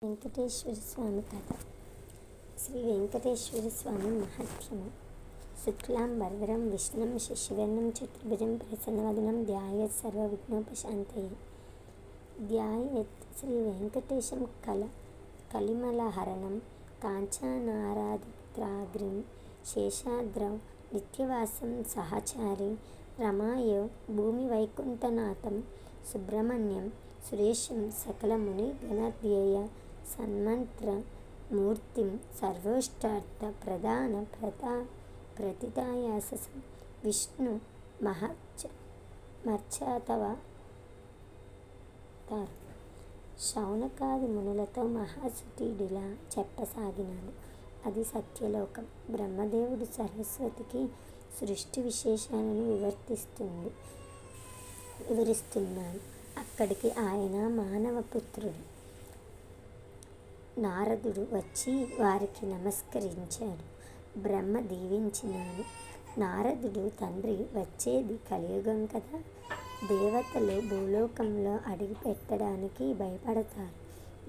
వెంకటేశ్వర స్వామి కథ. శ్రీ వెంకటేశ్వర స్వామి మహత్యము. శుక్లాంబరధరం విష్ణుం శశివర్ణం చతుర్భుజం ప్రసన్నవదనం ధ్యాయేత్ సర్వవిఘ్నోపశాంతయే. ధ్యాయేత్ శ్రీ వెంకటేశం కలిమలహరణం కాంచనారాధిత్రాగ్రిం శేషాద్రౌ నిత్యవాసం సహచారి రమాయో భూమి వైకుంఠనాథం సుబ్రహ్మణ్యం సురేశం సకలముని గణధ్యేయ సన్మంత్ర మూర్తిం సర్వోష్టార్థ ప్రధాన ప్రతిదాయాసం విష్ణు మర్చాతవతారం. శౌనకాది మునులతో మహాసుతుడిలా చెప్పసాగినాడు. అది సత్యలోకం. బ్రహ్మదేవుడు సరస్వతికి సృష్టి విశేషాలను వివరిస్తున్నాడు. అక్కడికి ఆయన మానవపుత్రుడు నారదుడు వచ్చి వారికి నమస్కరించాడు. బ్రహ్మ దీవించినాడు. నారదుడు, తండ్రి, వచ్చేది కలియుగం కదా, దేవతలు భూలోకంలో అడుగు పెట్టడానికి భయపడతారు.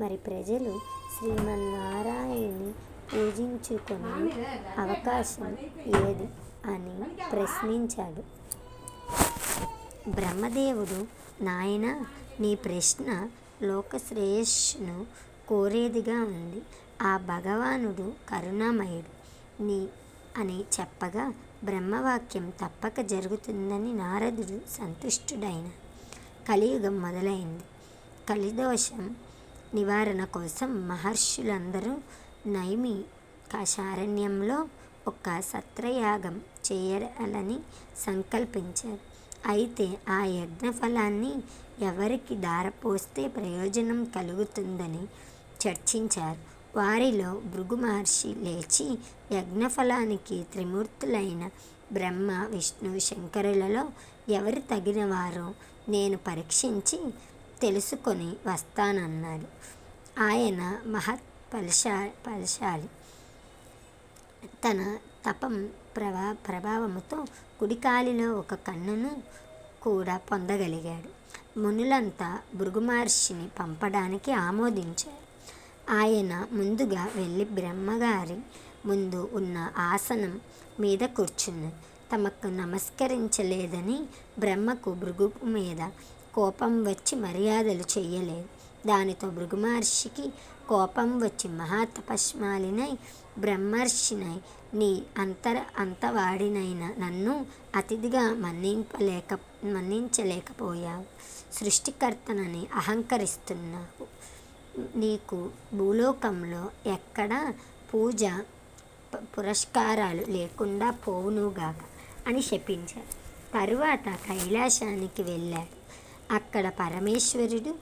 మరి ప్రజలు శ్రీమన్నారాయణుని పూజించుకునే అవకాశం ఏది అని ప్రశ్నించాడు. బ్రహ్మదేవుడు, నాయనా, నీ ప్రశ్న లోకశ్రేయస్సును కోరేదిగా ఉంది. ఆ భగవానుడు కరుణామయుడు అని చెప్పగా బ్రహ్మవాక్యం తప్పక జరుగుతుందని నారదుడు సంతుష్టుడైన. కలియుగం మొదలైంది. కలిదోషం నివారణ కోసం మహర్షులందరూ నైమిషారణ్యంలో ఒక సత్రయాగం చేయాలని సంకల్పించారు. అయితే ఆ యజ్ఞఫలాన్ని ఎవరికి ధారపోస్తే ప్రయోజనం కలుగుతుందని చర్చించారు. వారిలో భృగు మహర్షి లేచి, యజ్ఞఫలానికి త్రిమూర్తులైన బ్రహ్మ, విష్ణు, శంకరులలో ఎవరు తగినవారో నేను పరీక్షించి తెలుసుకొని వస్తానన్నాడు. ఆయన మహత్ఫలశాలి. తన తపం ప్రభావముతో కుడికాలిలో ఒక కన్నును కూడా పొందగలిగాడు. మునులంతా భృగు మహర్షిని పంపడానికి ఆమోదించారు. ఆయన ముందుగా వెళ్ళి బ్రహ్మగారి ముందు ఉన్న ఆసనం మీద కూర్చున్నారు. తమకు నమస్కరించలేదని బ్రహ్మకు భృగు మీద కోపం వచ్చి మర్యాదలు చెయ్యలేదు. దానితో భృగు మహర్షికి కోపం వచ్చి మహాతపస్మాలినై బ్రహ్మర్షినై నీ అంతవాడినైన నన్ను అతిథిగా మన్నించలేకపోయావు. సృష్టికర్తనని అహంకరిస్తున్నావు. నీకు భూలోకంలో ఎక్కడా పూజ పురస్కారాలు లేకుండా పోవునుగాక అని శపించారు. తరువాత కైలాసానికి వెళ్ళాడు. అక్కడ పరమేశ్వరుడు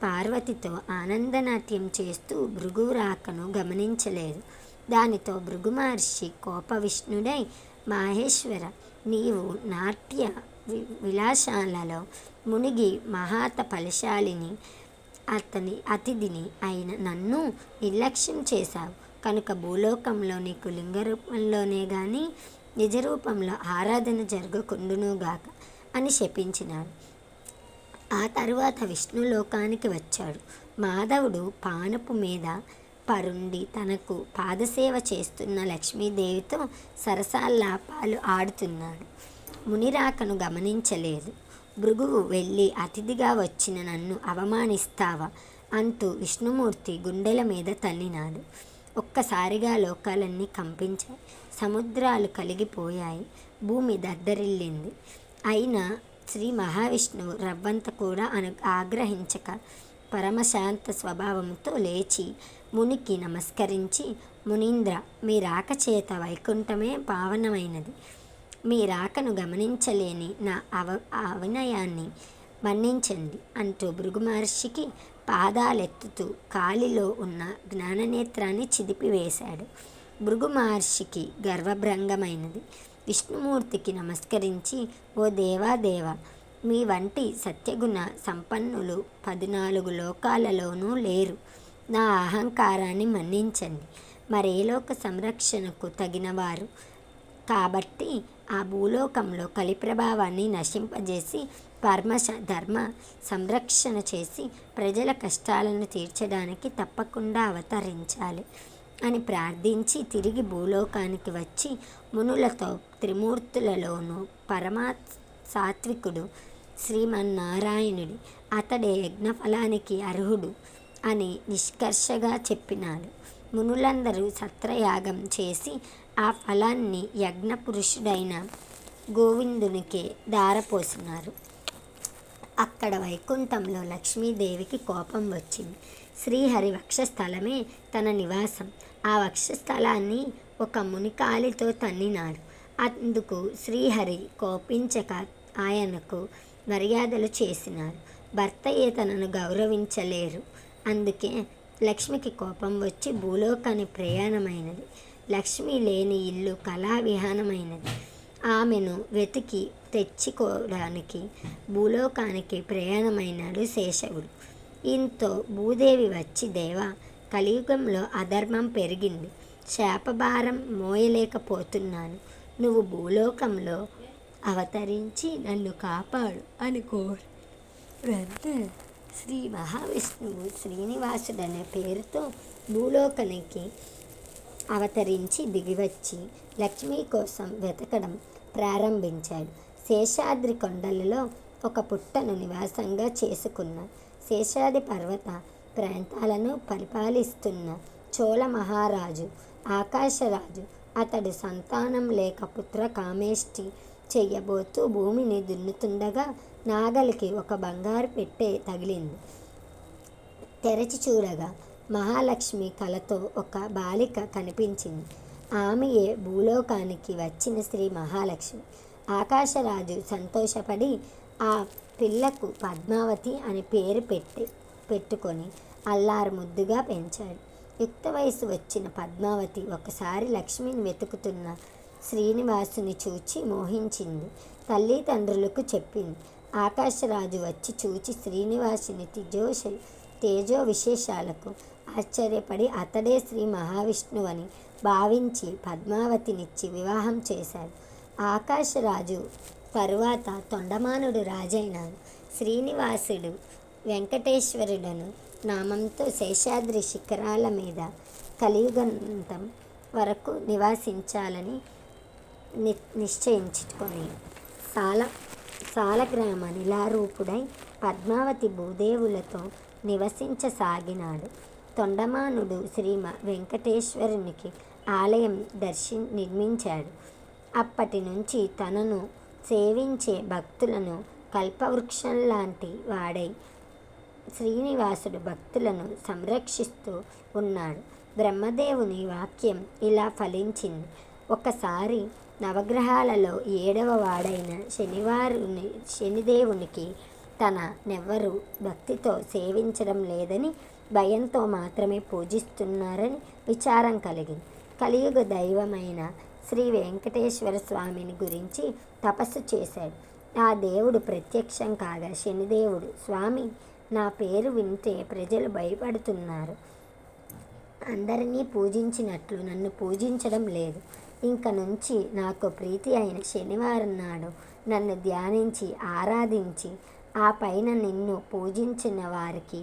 పార్వతితో ఆనందనాట్యం చేస్తూ భృగు రాకను గమనించలేదు. దానితో భృగు మహర్షి కోపవిష్ణుడై, మహేశ్వర, నీవు నాట్య విలాసాలలో మునిగి మహాతపశాలిని అతిథిని అయిన నన్ను నిర్లక్ష్యం చేశావు కనుక భూలోకంలో నీకు లింగరూపంలోనే గాని నిజరూపంలో ఆరాధన జరగకుండునుగాక అని శపించినాడు. ఆ తరువాత విష్ణులోకానికి వచ్చాడు. మాధవుడు పానుపు మీద పరుండి తనకు పాదసేవ చేస్తున్న లక్ష్మీదేవితో సరసాల్లాపాలు ఆడుతున్నాడు. మునిరాకను గమనించలేదు. భృగువు వెళ్ళి అతిథిగా వచ్చిన నన్ను అవమానిస్తావా అంటూ విష్ణుమూర్తి గుండెల మీద తన్నినాడు. ఒక్కసారిగా లోకాలన్నీ కంపించాయి. సముద్రాలు కలిగిపోయాయి. భూమి దద్దరిల్లింది. అయినా శ్రీ మహావిష్ణువు రవ్వంత కూడా ఆగ్రహించక పరమశాంత స్వభావంతో లేచి మునికి నమస్కరించి, మునీంద్ర, మీ రాక చేత వైకుంఠమే పావనమైనది. మీ రాకను గమనించలేని నా అవినయాన్ని మన్నించండి అంటూ భృగు మహర్షికి పాదాలెత్తుతూ కాలిలో ఉన్న జ్ఞాననేత్రాన్ని చిదిపివేశాడు. భృగు మహర్షికి గర్వభంగమైనది. విష్ణుమూర్తికి నమస్కరించి, ఓ దేవాదేవ, మీ వంటి సత్యగుణ సంపన్నులు 14 లోకాలలోనూ లేరు. నా అహంకారాన్ని మన్నించండి. మరే లోక సంరక్షణకు తగినవారు కాబట్టి ఆ భూలోకంలో కలిప్రభావాన్ని నశింపజేసి ధర్మ సంరక్షణ చేసి ప్రజల కష్టాలను తీర్చడానికి తప్పకుండా అవతరించాలి అని ప్రార్థించి తిరిగి భూలోకానికి వచ్చి మునులతో త్రిమూర్తులలోనూ పరమా సాత్వికుడు శ్రీమన్నారాయణుడి, అతడే యజ్ఞఫలానికి అర్హుడు అని నిష్కర్షగా చెప్పినాడు. మునులందరూ సత్రయాగం చేసి ఆ ఫలాన్ని యజ్ఞపురుషుడైన గోవిందునికే ధారపోసినారు. అక్కడ వైకుంఠంలో లక్ష్మీదేవికి కోపం వచ్చింది. శ్రీహరి వక్షస్థలమే తన నివాసం. ఆ వక్షస్థలాన్ని ఒక మునికాలితో తన్నినాడు. అందుకు శ్రీహరి కోపించక ఆయనకు మర్యాదలు చేసినారు. భర్తయే తనను గౌరవించలేరు. అందుకే లక్ష్మికి కోపం వచ్చి భూలోకానికి ప్రయాణమైనది. లక్ష్మి లేని ఇల్లు కళావిహానమైనది. ఆమెను వెతికి తెచ్చుకోవడానికి భూలోకానికి ప్రయాణమైనాడు శేషవుడు. ఇంతో భూదేవి వచ్చి, దేవా, కలియుగంలో అధర్మం పెరిగింది, శాపభారం మోయలేకపోతున్నాను, నువ్వు భూలోకంలో అవతరించి నన్ను కాపాడు అని కోరు. వెంటనే శ్రీ మహావిష్ణువు శ్రీనివాసుడనే పేరుతో భూలోకానికి అవతరించి దిగివచ్చి లక్ష్మి కోసం వెతకడం ప్రారంభించాడు. శేషాద్రి కొండలలో ఒక పుట్టను నివాసంగా చేసుకున్న శేషాద్రి పర్వత ప్రాంతాలను పరిపాలిస్తున్న చోళ మహారాజు ఆకాశరాజు అతడు సంతానం లేక పుత్ర కామేష్టి చెయ్యబోతూ భూమిని దున్నుతుండగా నాగలికి ఒక బంగారు పెట్టె తగిలింది. తెరచి చూడగా మహాలక్ష్మి కలతో ఒక బాలిక కనిపించింది. ఆమెయే భూలోకానికి వచ్చిన శ్రీ మహాలక్ష్మి. ఆకాశరాజు సంతోషపడి ఆ పిల్లకు పద్మావతి అని పేరు పెట్టుకొని అల్లారు ముద్దుగా పెంచాడు. యుక్త వయసు వచ్చిన పద్మావతి ఒకసారి లక్ష్మిని వెతుకుతున్న శ్రీనివాసుని చూచి మోహించింది. తల్లిదండ్రులకు చెప్పింది. ఆకాశరాజు వచ్చి చూచి శ్రీనివాసుని తేజో విశేషాలకు ఆశ్చర్యపడి అతడే శ్రీ మహావిష్ణువని భావించి పద్మావతినిచ్చి వివాహం చేశాడు. ఆకాశరాజు తరువాత తొండమానుడు రాజైనాడు. శ్రీనివాసుడు వెంకటేశ్వరుడను నామంతో శేషాద్రి శిఖరాల మీద కలియుగంతం వరకు నివాసించాలని నిశ్చయించుకొని సాలగ్రామ నిలారూపుడై పద్మావతి భూదేవులతో నివసించసాగినాడు. తొండమానుడు శ్రీ వెంకటేశ్వరునికి ఆలయం నిర్మించాడు. అప్పటి నుంచి తనను సేవించే భక్తులను కల్పవృక్షంలాంటి వాడై శ్రీనివాసుడు భక్తులను సంరక్షిస్తూ ఉన్నాడు. బ్రహ్మదేవుని వాక్యం ఇలా ఫలించింది. ఒకసారి నవగ్రహాలలో 7వ వాడైన శనిదేవునికి నెవ్వరూ భక్తితో సేవించడం లేదని, భయంతో మాత్రమే పూజిస్తున్నారని విచారం కలిగింది. కలియుగ దైవమైన శ్రీ వెంకటేశ్వర స్వామిని గురించి తపస్సు చేశాడు. ఆ దేవుడు ప్రత్యక్షం కాగా శనిదేవుడు, స్వామి, నా పేరు వింటే ప్రజలు భయపడుతున్నారు, అందరినీ పూజించినట్లు నన్ను పూజించడం లేదు. ఇంక నుంచి నాకు ప్రీతి అయిన శనివారం నాడు నన్ను ధ్యానించి ఆరాధించి ఆ పైన నిన్ను పూజించిన వారికి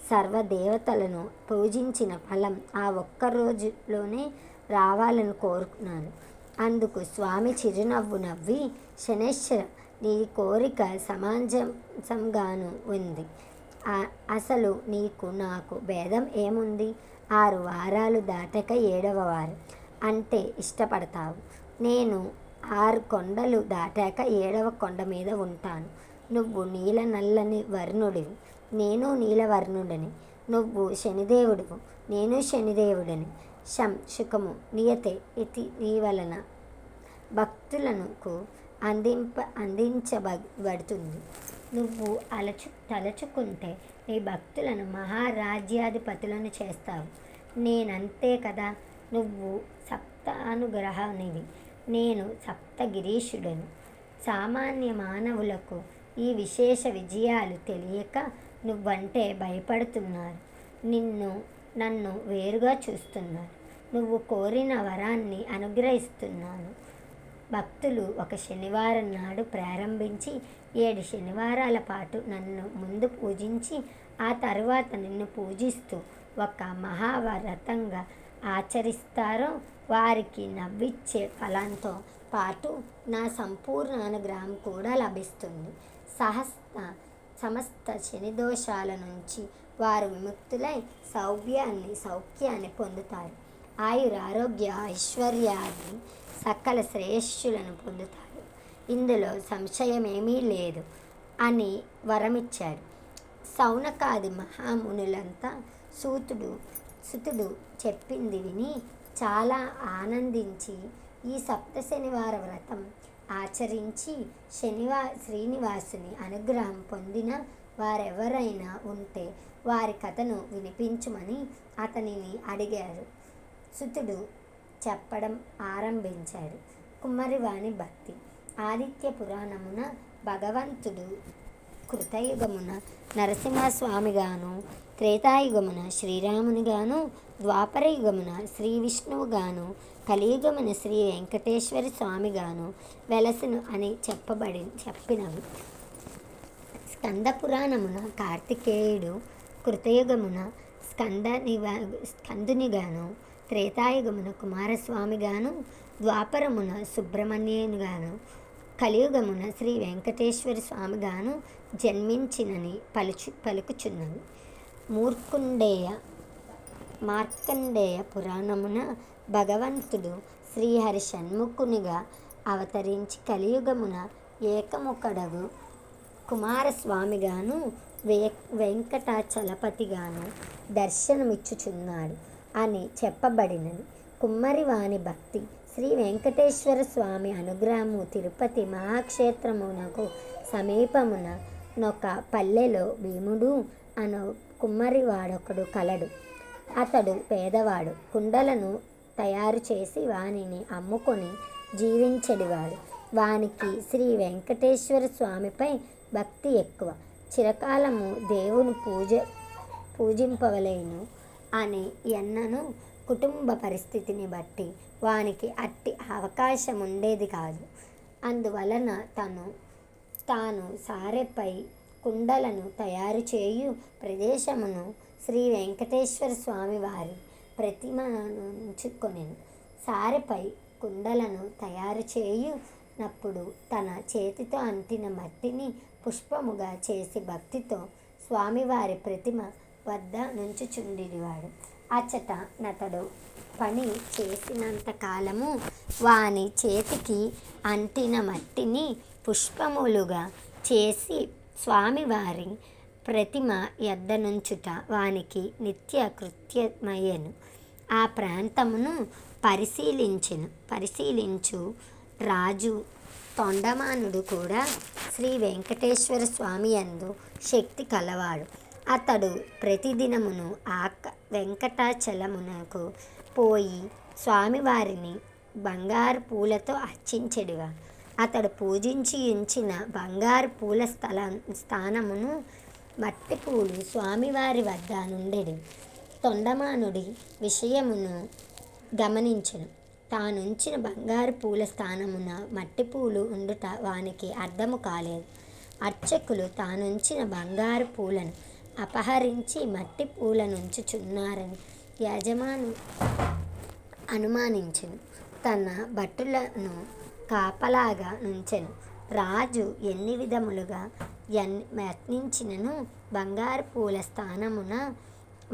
సర్వదేవతలను పూజించిన ఫలం ఆ ఒక్క రోజులోనే రావాలని కోరుకున్నాను. అందుకు స్వామి చిరునవ్వు నవ్వి, శనేశ్వర, నీ కోరిక సమంజసంగాను ఉంది. అసలు నీకు నాకు భేదం ఏముంది? 6 వారాలు దాటక 7వ వారం అంటే ఇష్టపడతావు. నేను 6 కొండలు దాటాక 7వ కొండ మీద ఉంటాను. నువ్వు నీల నల్లని వర్ణుడివి, నేను నీలవర్ణుడిని. నువ్వు శనిదేవుడువు, నేను శనిదేవుడిని. శుకము నియతే ఇది నీ వలన భక్తులకు అందించబడుతుంది. నువ్వు తలచుకుంటే నీ భక్తులను మహారాజ్యాధిపతులను చేస్తావు. నేనంతే కదా. నువ్వు సప్తానుగ్రహానివి, నేను సప్తగిరీషుడను. సామాన్య మానవులకు ఈ విశేష విజయాలు తెలియక నువ్వంటే భయపడుతున్నారు. నన్ను వేరుగా చూస్తున్నారు. నువ్వు కోరిన వరాన్ని అనుగ్రహిస్తున్నాను. భక్తులు ఒక శనివారం నాడు ప్రారంభించి 7 శనివారాల పాటు నన్ను ముందు పూజించి ఆ తరువాత నిన్ను పూజిస్తూ ఒక మహావ్రతంగా ఆచరిస్తారో వారికి నవ్విచ్చే ఫలంతో పాటు నా సంపూర్ణ అనుగ్రహం కూడా లభిస్తుంది. సమస్త శని దోషాల నుంచి వారు విముక్తులై సౌఖ్యాన్ని పొందుతారు. ఆరోగ్య ఐశ్వర్యాన్ని సకల శ్రేయస్సులను పొందుతారు. ఇందులో సంశయమేమీ లేదు అని వరమిచ్చాడు. సౌనకాది మహామునులంతా సుతుడు చెప్పింది విని చాలా ఆనందించి ఈ సప్త శనివార వ్రతం ఆచరించి శ్రీనివాసుని అనుగ్రహం పొందిన వారెవరైనా ఉంటే వారి కథను వినిపించుమని అతనిని అడిగారు. సుతుడు చెప్పడం ఆరంభించాడు. కుమ్మరివాని భక్తి. ఆదిత్య పురాణమున భగవంతుడు కృతయుగమున నరసింహస్వామిగాను, త్రేతాయుగమున శ్రీరామునిగాను, ద్వాపరయుగమున శ్రీ విష్ణువుగాను, కలియుగమున శ్రీ వెంకటేశ్వర స్వామిగాను వెలసును అని చెప్పినవి. స్కంద పురాణమున కార్తికేయుడు, కృతయుగమున స్కందునిగాను, త్రేతాయుగమున కుమారస్వామిగాను, ద్వాపరమున సుబ్రహ్మణ్యునిగాను, కలియుగమున శ్రీ వెంకటేశ్వర స్వామిగాను జన్మించినని పలుకుచున్నవి. మార్కండేయ పురాణమున భగవంతుడు శ్రీహరి షణ్ముఖునిగా అవతరించి కలియుగమున ఏకముఖుడగు కుమారస్వామిగాను, వెంకటాచలపతిగాను దర్శనమిచ్చుచున్నాడు అని చెప్పబడినది. కుమ్మరివాని భక్తి. శ్రీ వెంకటేశ్వర స్వామి అనుగ్రహము. తిరుపతి మహాక్షేత్రమునకు సమీపమున నొక పల్లెలో భీముడు అను కుమ్మరివాడొకడు కలడు. అతడు పేదవాడు. కుండలను తయారు చేసి వానిని అమ్ముకొని జీవించెడివాడు. వానికి శ్రీ వెంకటేశ్వర స్వామిపై భక్తి ఎక్కువ. చిరకాలము దేవుని పూజింపవలేను అని ఎన్నను కుటుంబ పరిస్థితిని బట్టి వానికి అట్టి అవకాశం ఉండేది కాదు. అందువలన తాను సారెపై కుండలను తయారు చేయు ప్రదేశమును శ్రీ వెంకటేశ్వర స్వామి వారి ప్రతిమనుంచుకొనెను. సారెపై కుండలను తయారు చేయునప్పుడు తన చేతితో అంటిన మట్టిని పుష్పముగా చేసి భక్తితో స్వామివారి ప్రతిమ వద్ద నుంచుచుండివాడు. అచ్చట నతడు పని చేసినంత కాలము వాని చేతికి అంటిన మట్టిని పుష్పములుగా చేసి స్వామివారి ప్రతిమ యొద్దనుంచుట వానికి నిత్య కృత్యమయ్యెను. ఆ ప్రాంతమును పరిశీలించు రాజు తొండమానుడు కూడా శ్రీ వెంకటేశ్వర స్వామి యందు శక్తి కలవాడు. అతడు ప్రతిదినమును వెంకటాచలమునకు పోయి స్వామివారిని బంగారు పూలతో అర్చించెడివాడు. అతడు పూజించి ఉంచిన బంగారు పూల స్థానమును మట్టి పూలు స్వామివారి వద్ద నుండెడి. తొండమానుడి విషయమును గమనించెను. తానుంచిన బంగారు పూల స్థానమున మట్టి పూలు ఉండుట వానికి అర్థము కాలేదు. అర్చకులు తానుంచిన బంగారు పూలను అపహరించి మట్టి పూలనుంచుచున్నారని యజమాను అనుమానించెను. తన భటులను కాపలాగా నుంచెను. రాజు ఎన్ని విధములుగా యత్నించినను బంగారు పూల స్థానమున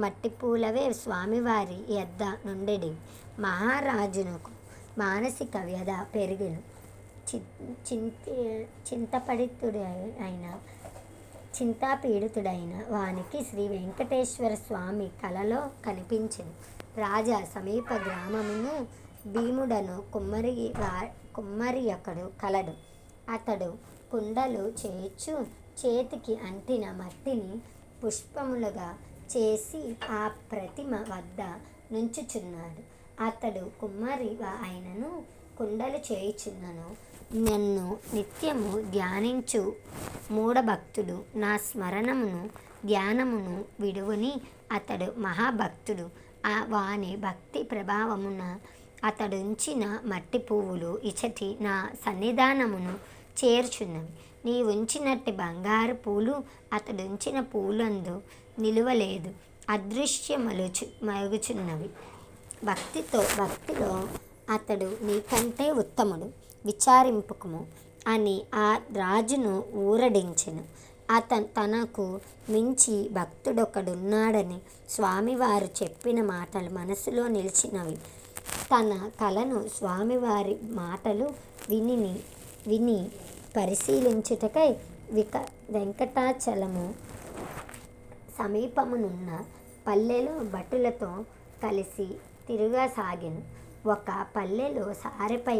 మట్టి పూలవే స్వామివారి యొద్ద నుండెడి. మహారాజునకు మానసిక వ్యధ పెరిగెను. చింతాపీడితుడైన వానికి శ్రీ వెంకటేశ్వర స్వామి కలలో కనిపించెను. రాజా సమీప గ్రామమును భీముడను కుమ్మరి ఒకడు కలడు. అతడు కుండలు చేయుచు చేతికి అంటిన మట్టిని పుష్పములుగా చేసి ఆ ప్రతిమ వద్ద నుంచుచున్నాడు. అతడు కుమ్మరి అయినను కుండలు చేయుచున్నను నన్ను నిత్యము ధ్యానించు మూఢభక్తుడు నా స్మరణమును ధ్యానమును విడువని అతడు మహాభక్తుడు. వాని భక్తి ప్రభావమున అతడుంచిన మట్టి పువ్వులు ఇచటి నా సన్నిధానమును చేర్చున్నవి. నీ ఉంచినట్టి బంగారు పూలు అతడుంచిన పూలందు నిలువలేదు, మగుచున్నవి. భక్తిలో అతడు నీకంటే ఉత్తముడు, విచారింపుకుము అని ఆ రాజును ఊరడించెను. తనకు మించి భక్తుడొకడున్నాడని స్వామివారు చెప్పిన మాటలు మనసులో నిలిచినవి. తన కలను స్వామివారి మాటలు విని పరిశీలించుటకై వెంకటాచలము సమీపమునున్న పల్లెలో భటులతో కలిసి తిరగసాగెను. ఒక పల్లెలో సారెపై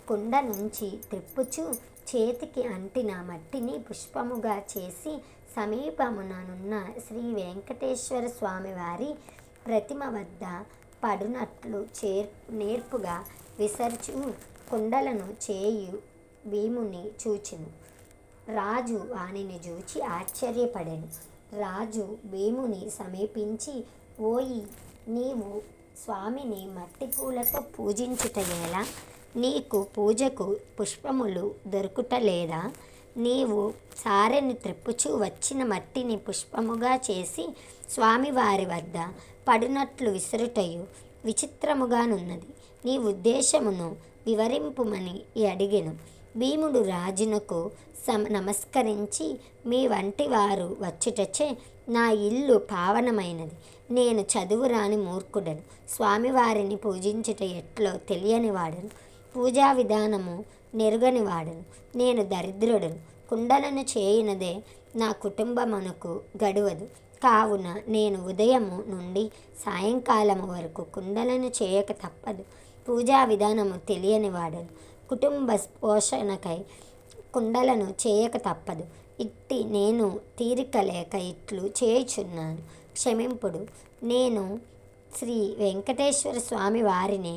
కుండ నుంచి త్రిప్పుచు చేతికి అంటిన మట్టిని పుష్పముగా చేసి సమీపముననున్న శ్రీ వెంకటేశ్వర స్వామివారి ప్రతిమ వద్ద పడునట్లు నేర్పుగా విసర్చు కుండలను చేయు భీముని చూచెను. రాజు వానిని చూచి ఆశ్చర్యపడెను. రాజు భీముని సమీపించి, ఓయి, నీవు స్వామిని మట్టి పూలతో పూజించుట ఎలా? నీకు పూజకు పుష్పములు దొరుకుటలేదా? నీవు సారెను త్రిప్పుచూ వచ్చిన మట్టిని పుష్పముగా చేసి స్వామివారి వద్ద పడునట్లు విసురుటయు విచిత్రముగానున్నది. నీ ఉద్దేశమును వివరింపుమని అడిగెను. భీముడు రాజునకు నమస్కరించి, మీ వంటి వారు వచ్చుటచే నా ఇల్లు పావనమైనది. నేను చదువురాని మూర్ఖుడను, స్వామివారిని పూజించుట ఎట్లో తెలియనివాడను, పూజా విధానము నెరుగనివాడను. నేను దరిద్రుడను, కుండలను చేయునదే నా కుటుంబమునకు గడువదు. కావున నేను ఉదయము నుండి సాయంకాలము వరకు కుండలను చేయక తప్పదు. పూజా విధానము తెలియనివాడను, కుటుంబ పోషణకై కుండలను చేయక తప్పదు. ఇట్టి నేను తీరిక లేక ఇట్లు చేయుచున్నాను, క్షమింపుడు. నేను శ్రీ వెంకటేశ్వర స్వామి వారిని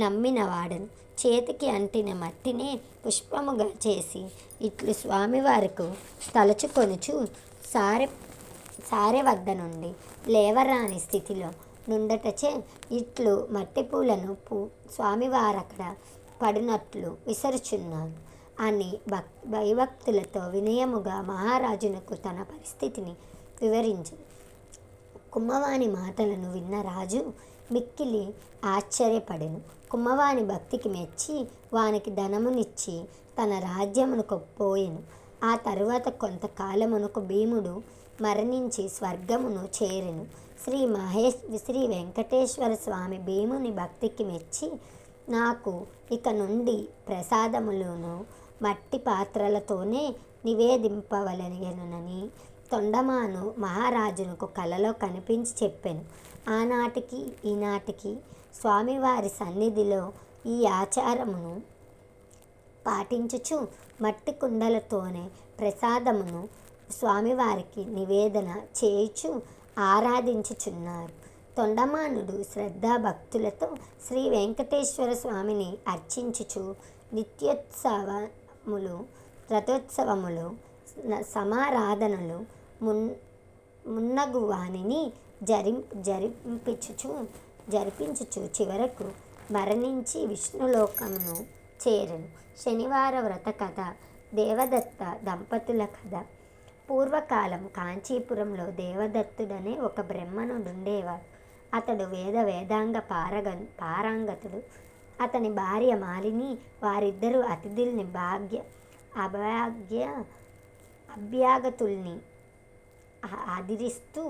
నమ్మినవాడను. చేతికి అంటిన మట్టినే పుష్పముగా చేసి ఇట్లు స్వామివారికి తలచుకొనుచు సారె వద్ద నుండి లేవరాని స్థితిలో నుండటచే ఇట్లు మట్టి పూలను స్వామివారక్కడ పడినట్లు విసరుచున్నాను అని భయభక్తులతో వినయముగా మహారాజునకు తన పరిస్థితిని వివరించింది. కుమ్మవాని మాటలను విన్న రాజు మిక్కిలి ఆశ్చర్యపడెను. కుమ్మవాని భక్తికి మెచ్చి వానికి ధనమునిచ్చి తన రాజ్యమునకు పోయెను. ఆ తరువాత కొంతకాలమునకు భీముడు మరణించి స్వర్గమును చేరెను. శ్రీ వెంకటేశ్వర స్వామి భీముని భక్తికి మెచ్చి, నాకు ఇక నుండి ప్రసాదములను మట్టి పాత్రలతోనే నివేదింపవలెనని తొండమాను మహారాజునకు కలలో కనిపించి చెప్పెను. ఆనాటికి ఈనాటికి స్వామివారి సన్నిధిలో ఈ ఆచారమును పాటించుచు మట్టి కుండలతోనే ప్రసాదమును స్వామివారికి నివేదన చేయుచు ఆరాధించుచున్నారు. తొండమానుడు శ్రద్ధాభక్తులతో శ్రీ వెంకటేశ్వర స్వామిని అర్చించుచు నిత్యోత్సవములు, రథోత్సవములు, సమారాధనలు మున్నగు వానిని జరిపించుచు చివరకు మరణించి విష్ణులోకమును చేరెను. శనివార వ్రత కథ. దేవదత్త దంపతుల కథ. పూర్వకాలం కాంచీపురంలో దేవదత్తుడనే ఒక బ్రాహ్మణుడుండేవాడు. అతడు వేదాంగ పారంగతుడు. అతని భార్య మాలిని. వారిద్దరూ అతిథుల్ని అభ్యాగతుల్ని ఆదరిస్తూ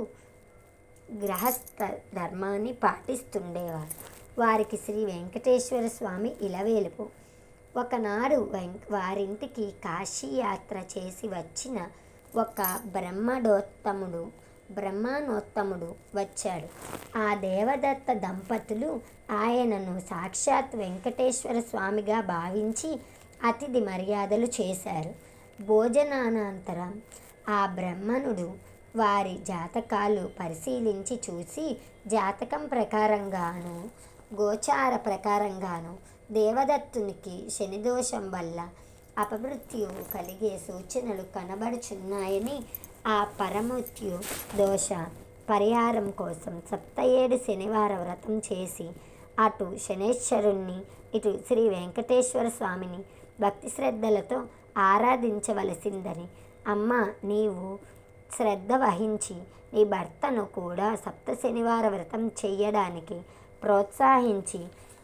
గృహస్థ ధర్మాన్ని పాటిస్తుండేవారు. వారికి శ్రీ వెంకటేశ్వర స్వామి ఇలవేలుపు. ఒకనాడు వారింటికి కాశీయాత్ర చేసి వచ్చిన ఒక బ్రహ్మానోత్తముడు వచ్చాడు. ఆ దేవదత్త దంపతులు ఆయనను సాక్షాత్ వెంకటేశ్వర స్వామిగా భావించి అతిథి మర్యాదలు చేశారు. భోజనానంతరం ఆ బ్రాహ్మణుడు వారి జాతకాలు పరిశీలించి చూసి, జాతకం ప్రకారంగాను గోచార ప్రకారంగాను దేవదత్తునికి శనిదోషం వల్ల అపమృత్యు కలిగే సూచనలు కనబడుచున్నాయని, ఆ పరమృత్యు దోష పరిహారం కోసం 7 శనివార వ్రతం చేసి అటు శనేశ్వరుణ్ణి ఇటు శ్రీ వెంకటేశ్వర స్వామిని భక్తి శ్రద్ధలతో ఆరాధించవలసిందని. అమ్మ, నీవు శ్రద్ధ వహించి నీ భర్తను కూడా సప్త శనివార వ్రతం చెయ్యడానికి ప్రోత్సహించి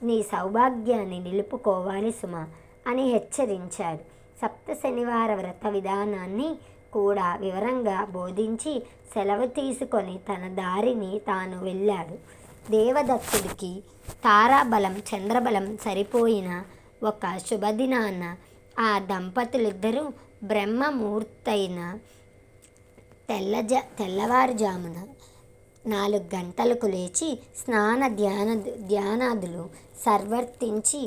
నీ సౌభాగ్యాన్ని నిలుపుకోవాలి సుమా అని హెచ్చరించాడు. సప్త శనివార వ్రత విధానాన్ని కూడా వివరంగా బోధించి సెలవు తీసుకొని తన దారిని తాను వెళ్ళాడు. దేవదత్తుడికి తారాబలం చంద్రబలం సరిపోయిన ఒక శుభదినాన ఆ దంపతులిద్దరూ బ్రహ్మముహూర్తైన తెల్లవారుజామున 4 గంటలకు లేచి స్నాన ధ్యానాదులు సర్వర్తించి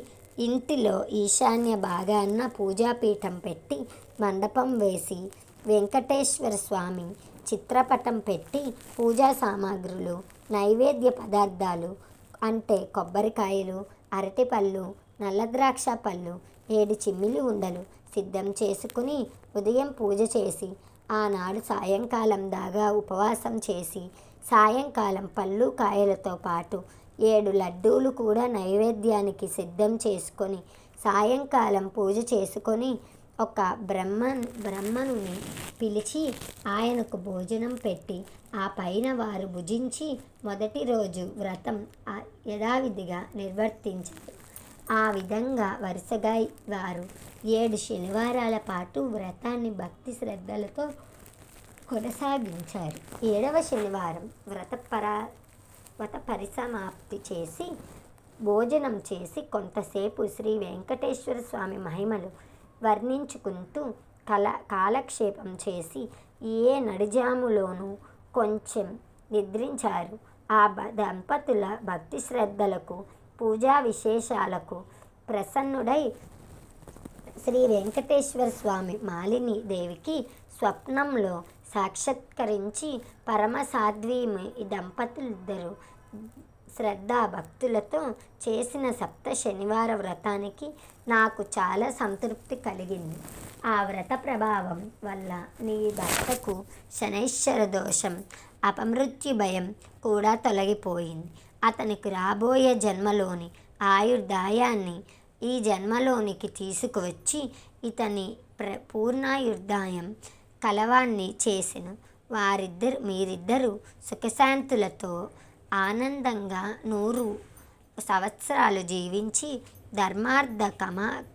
ఇంటిలో ఈశాన్య భాగాన పూజాపీఠం పెట్టి మండపం వేసి వెంకటేశ్వర స్వామి చిత్రపటం పెట్టి పూజా సామాగ్రులు నైవేద్య పదార్థాలు అంటే కొబ్బరికాయలు, అరటిపళ్ళు, నల్లద్రాక్ష పళ్ళు, 7 చిమ్మిలి ఉండలు సిద్ధం చేసుకుని ఉదయం పూజ చేసి ఆనాడు సాయంకాలం దాకా ఉపవాసం చేసి సాయంకాలం పళ్ళు కాయలతో పాటు 7 లడ్డూలు కూడా నైవేద్యానికి సిద్ధం చేసుకొని సాయంకాలం పూజ చేసుకొని ఒక బ్రహ్మణుని పిలిచి ఆయనకు భోజనం పెట్టి ఆ పైన వారు భుజించి మొదటి రోజు వ్రతం యథావిధిగా నిర్వర్తించారు. ఆ విధంగా వరుసగా వారు 7 శనివారాల పాటు వ్రతాన్ని భక్తి శ్రద్ధలతో కొనసాగించారు. 7వ శనివారం వ్రత పరిసమాప్తి చేసి భోజనం చేసి కొంతసేపు శ్రీ వెంకటేశ్వర స్వామి మహిమలు వర్ణించుకుంటూ కాలక్షేపం చేసి ఏ నడిజాములోనూ కొంచెం నిద్రించారు. ఆ దంపతుల భక్తి శ్రద్ధలకు పూజా విశేషాలకు ప్రసన్నుడై శ్రీ వెంకటేశ్వర స్వామి మాలిని దేవికి స్వప్నంలో సాక్షాత్కరించి పరమసాధ్వీమి ఈ దంపతులిద్దరూ శ్రద్ధా భక్తులతో చేసిన సప్త శనివార వ్రతానికి నాకు చాలా సంతృప్తి కలిగింది. ఆ వ్రత ప్రభావం వల్ల నీ భర్తకు శనైశ్వర దోషం అపమృత్యు భయం కూడా తొలగిపోయింది. అతనికి రాబోయే జన్మలోని ఆయుర్దాయాన్ని ఈ జన్మలోనికి తీసుకువచ్చి ఇతని పూర్ణాయుర్దాయం కలవాన్ని చేసెను. మీరిద్దరూ సుఖశాంతులతో ఆనందంగా 100 సంవత్సరాలు జీవించి ధర్మార్థ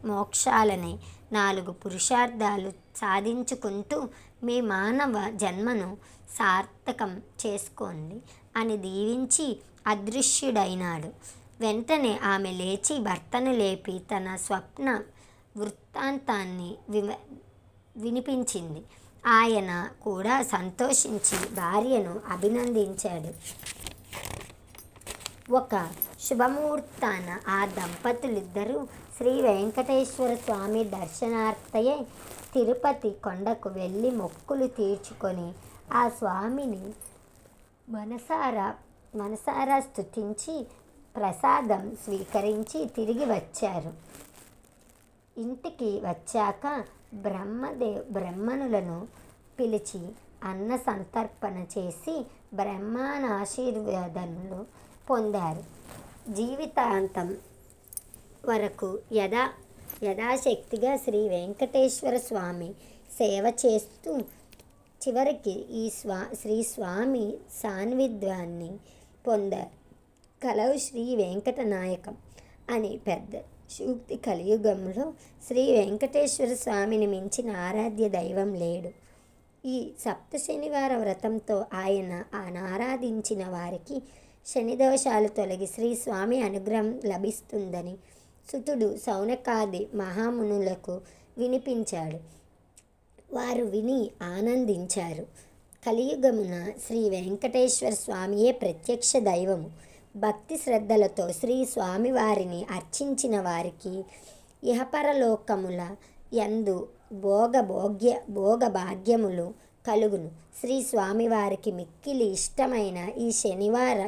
మోక్షాలనే 4 పురుషార్థాలు సాధించుకుంటూ మీ మానవ జన్మను సార్థకం చేసుకోండి అని దీవించి అదృశ్యుడైనాడు. వెంటనే ఆమె లేచి భర్తను లేపి తన స్వప్న వృత్తాంతాన్ని వినిపించింది. ఆయన కూడా సంతోషించి భార్యను అభినందించాడు. ఒక శుభముహూర్తాన ఆ దంపతులిద్దరూ శ్రీ వెంకటేశ్వర స్వామి దర్శనార్థయై తిరుపతి కొండకు మొక్కులు తీర్చుకొని ఆ స్వామిని మనసారా స్తుతించి ప్రసాదం స్వీకరించి తిరిగి వచ్చారు. ఇంటికి వచ్చాక బ్రహ్మణులను పిలిచి అన్న సంతర్పణ చేసి బ్రహ్మానాశీర్వాదములు పొందారు. జీవితాంతం వరకు యథాశక్తిగా శ్రీ వెంకటేశ్వర స్వామి సేవ చేస్తూ చివరికి శ్రీ స్వామి సాన్నిధ్యాన్ని పొందారు. కలవు శ్రీ వెంకటనాయకం అని పెద్ద సూక్తి. కలియుగంలో శ్రీ వెంకటేశ్వర స్వామిని మించిన ఆరాధ్య దైవం లేడు. ఈ సప్త శనివార వ్రతంతో ఆయన ఆరాధించిన వారికి శనిదోషాలు తొలగి శ్రీ స్వామి అనుగ్రహం లభిస్తుందని సుతుడు సౌనకాది మహామునులకు వినిపించాడు. వారు విని ఆనందించారు. కలియుగమున శ్రీ వెంకటేశ్వర స్వామియే ప్రత్యక్ష దైవము. భక్తి శ్రద్ధలతో శ్రీ స్వామివారిని అర్చించిన వారికి ఇహపరలోకముల యందు భోగభాగ్యములు కలుగును. శ్రీ స్వామివారికి మిక్కిలి ఇష్టమైన ఈ శనివార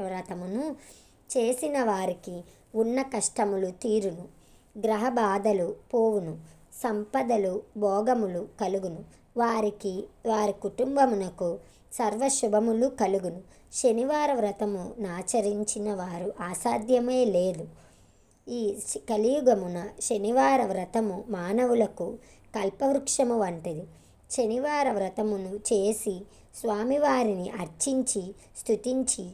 వ్రతమును చేసిన వారికి ఉన్న కష్టములు తీరును, గ్రహ బాధలు పోవును, సంపదలు భోగములు కలుగును. వారి కుటుంబమునకు సర్వశుభములు కలుగును. శనివార వ్రతము నాచరించిన వారు అసాధ్యమే లేదు. ఈ కలియుగమున శనివార వ్రతము మానవులకు కల్పవృక్షము వంటిది. శనివార వ్రతమును చేసి స్వామివారిని అర్చించి స్తుతించి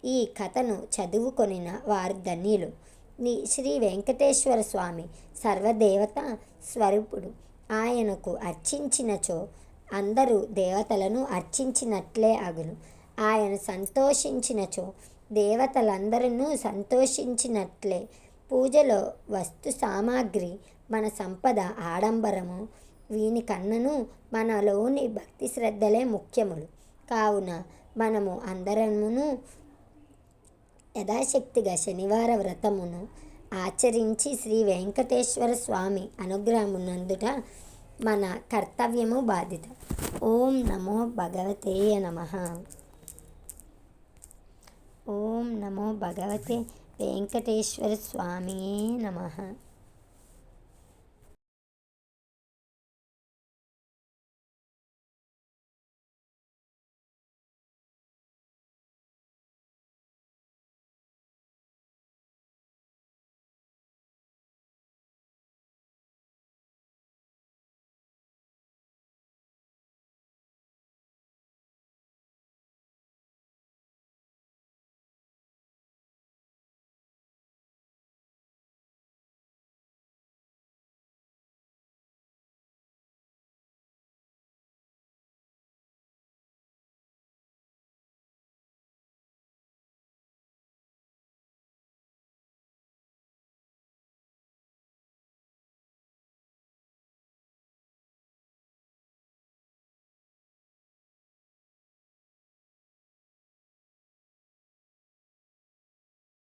ఈ కథను చదువుకొనిన వారు ధన్యులు. శ్రీ వెంకటేశ్వర స్వామి సర్వదేవత స్వరూపుడు. ఆయనకు అర్చించినచో అందరూ దేవతలను అర్చించినట్లే అగును. ఆయన సంతోషించినచో దేవతలందరూ సంతోషించినట్లే. పూజలో వస్తు సామాగ్రి, మన సంపద, ఆడంబరము వీనికన్నను మనలోని భక్తి శ్రద్ధలే ముఖ్యములు. కావున మనము అందరమును యథాశక్తిగా శనివార వ్రతమును ఆచరించి శ్రీ వెంకటేశ్వర స్వామి అనుగ్రహమునందుట మన కర్తవ్యము, బాధ్యత. ఓం నమో భగవతే నమః. ఓం నమో భగవతే వెంకటేశ్వర స్వామియే నమః.